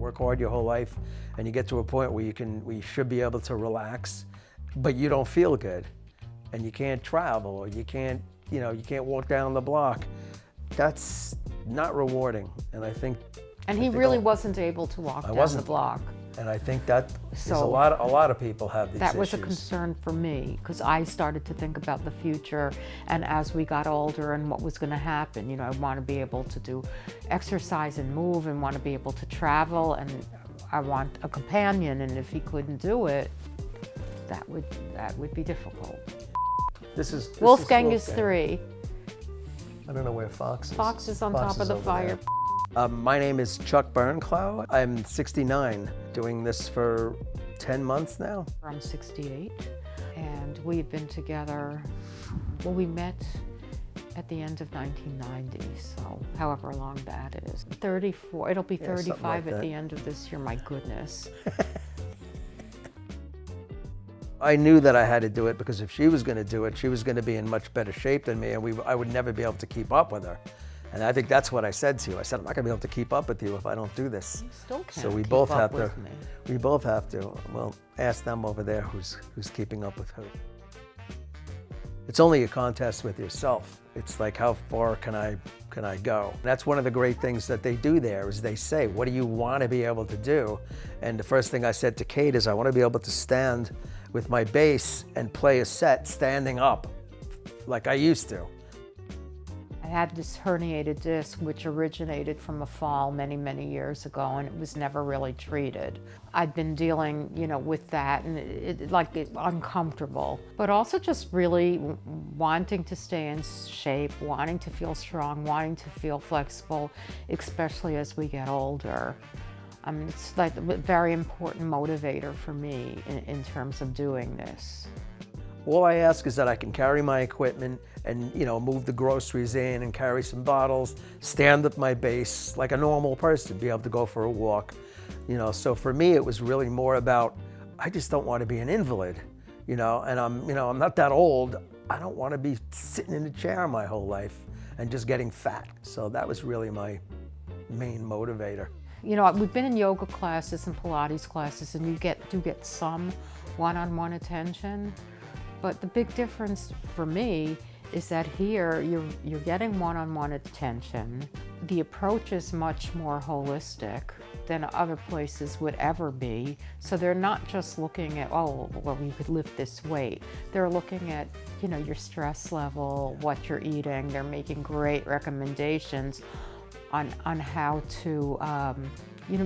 work hard your whole life, and you get to a point where you should be able to relax, but you don't feel good, and you can't travel, or you can't walk down the block. That's not rewarding, and I think. And he really wasn't able to walk down the block. And I think that is a lot of people have these issues. That was a concern for me, because I started to think about the future, and as we got older and what was going to happen, I want to be able to do exercise and move, and want to be able to travel, and I want a companion, and if he couldn't do it, that would be difficult. This Wolfgang is 3. I don't know where Fox is. Fox is on top of the fire. My name is Chuck Bernclau. I'm 69, doing this for 10 months now. I'm 68, and we've been together, well, we met at the end of 1990, so however long that is. 34, it'll be 35 like at the end of this year, my goodness. I knew that I had to do it because if she was going to do it, she was going to be in much better shape than me, and I would never be able to keep up with her. And I think that's what I said to you. I said, I'm not going to be able to keep up with you if I don't do this. You still can't so we keep both up have with to. me. We both have to. Well, ask them over there who's keeping up with who. It's only a contest with yourself. It's like, how far can I go? That's one of the great things that they do there is they say, what do you want to be able to do? And the first thing I said to Kate is, I want to be able to stand with my bass and play a set standing up like I used to. I had this herniated disc which originated from a fall many, many years ago, and it was never really treated. I'd been dealing, with that, and it uncomfortable, but also just really wanting to stay in shape, wanting to feel strong, wanting to feel flexible, especially as we get older. I mean, it's like a very important motivator for me in terms of doing this. All I ask is that I can carry my equipment and, move the groceries in and carry some bottles, stand with my bass like a normal person, be able to go for a walk. So for me, it was really more about, I just don't want to be an invalid, and I'm not that old. I don't want to be sitting in a chair my whole life and just getting fat. So that was really my main motivator. We've been in yoga classes and Pilates classes, and you do get some one-on-one attention. But the big difference for me is that here you're getting one-on-one attention. The approach is much more holistic than other places would ever be. So they're not just looking at, oh, well, you could lift this weight. They're looking at, your stress level, what you're eating. They're making great recommendations on how to,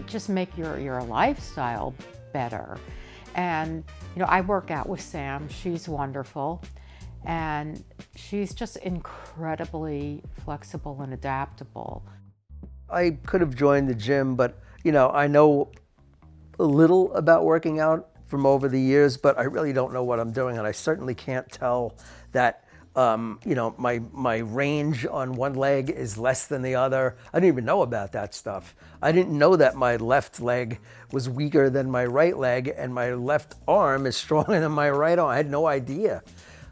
just make your lifestyle better. And, I work out with Sam. She's wonderful. And she's just incredibly flexible and adaptable. I could have joined the gym, but, I know a little about working out from over the years, but I really don't know what I'm doing. And I certainly can't tell that, my range on one leg is less than the other. I didn't even know about that stuff. I didn't know that my left leg was weaker than my right leg and my left arm is stronger than my right arm. I had no idea,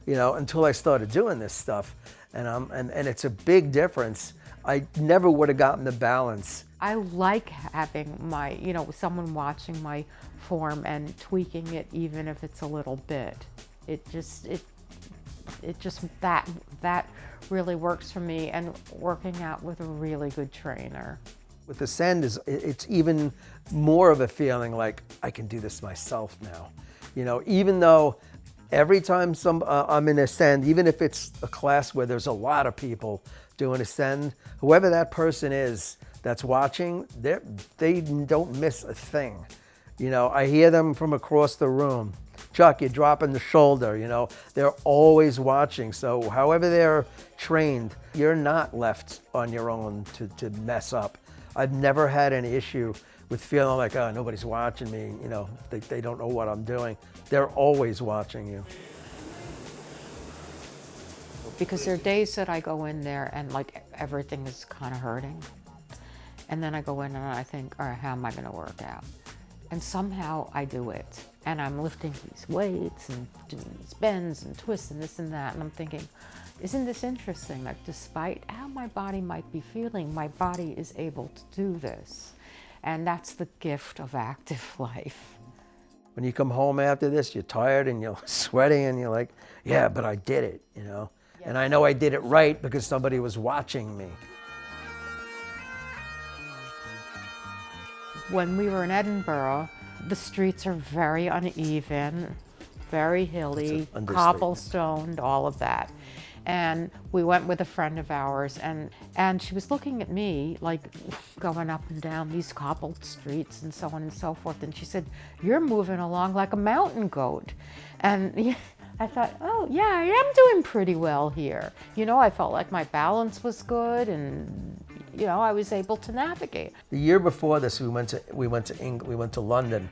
until I started doing this stuff. And it's a big difference. I never would have gotten the balance. I like having my, someone watching my form and tweaking it, even if it's a little bit. That really works for me, and working out with a really good trainer. With Ascend, it's even more of a feeling like I can do this myself now. Even though every time I'm in Ascend, even if it's a class where there's a lot of people doing Ascend, whoever that person is that's watching, they don't miss a thing. I hear them from across the room. Chuck, you're dropping the shoulder, they're always watching. So however they're trained, you're not left on your own to mess up. I've never had an issue with feeling like, oh, nobody's watching me, they don't know what I'm doing. They're always watching you. Because there are days that I go in there and everything is kind of hurting. And then I go in and I think, all right, how am I going to work out? And somehow I do it. And I'm lifting these weights and doing these bends and twists and this and that. And I'm thinking, isn't this interesting? Despite how my body might be feeling, my body is able to do this. And that's the gift of active life. When you come home after this, you're tired and you're sweating and you're like, yeah, but I did it, you know? And I know I did it right because somebody was watching me. When we were in Edinburgh, the streets are very uneven, very hilly, cobblestoned, all of that. And we went with a friend of ours, and she was looking at me like going up and down these cobbled streets and so on and so forth. And she said, "You're moving along like a mountain goat." And I thought, oh yeah, I am doing pretty well here. You know, I felt like my balance was good, and you know, I was able to navigate. The year before this, we went to London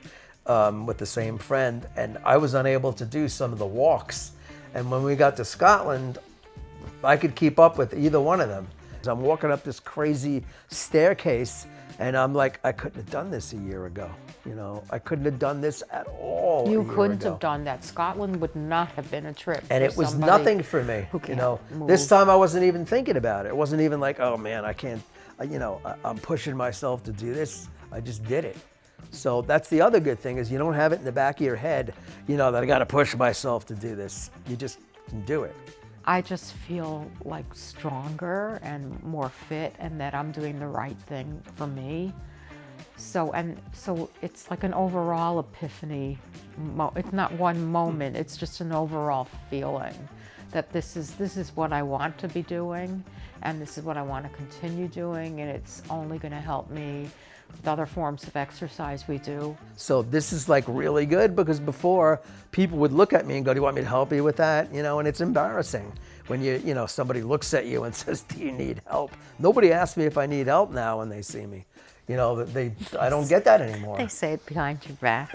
with the same friend, and I was unable to do some of the walks. And when we got to Scotland, I could keep up with either one of them. I'm walking up this crazy staircase, and I'm like, I couldn't have done this a year ago. You know, I couldn't have done this at all. You couldn't have done that. Scotland would not have been a trip. And it was nothing for me. You know, this time I wasn't even thinking about it. It wasn't even like, oh man, I can't. You know, I'm pushing myself to do this. I just did it. So that's the other good thing, is you don't have it in the back of your head, you know, that I got to push myself to do this. You just can do it. I just feel like stronger and more fit, and that I'm doing the right thing for me. So it's like an overall epiphany. It's not one moment, it's just an overall feeling that this is what I want to be doing, and this is what I want to continue doing, and it's only going to help me with other forms of exercise we do. So this is like really good, because before people would look at me and go, "Do you want me to help you with that?" You know, and it's embarrassing when you know, somebody looks at you and says, "Do you need help?" Nobody asks me if I need help now when they see me. You know, I don't get that anymore. They say it behind your back.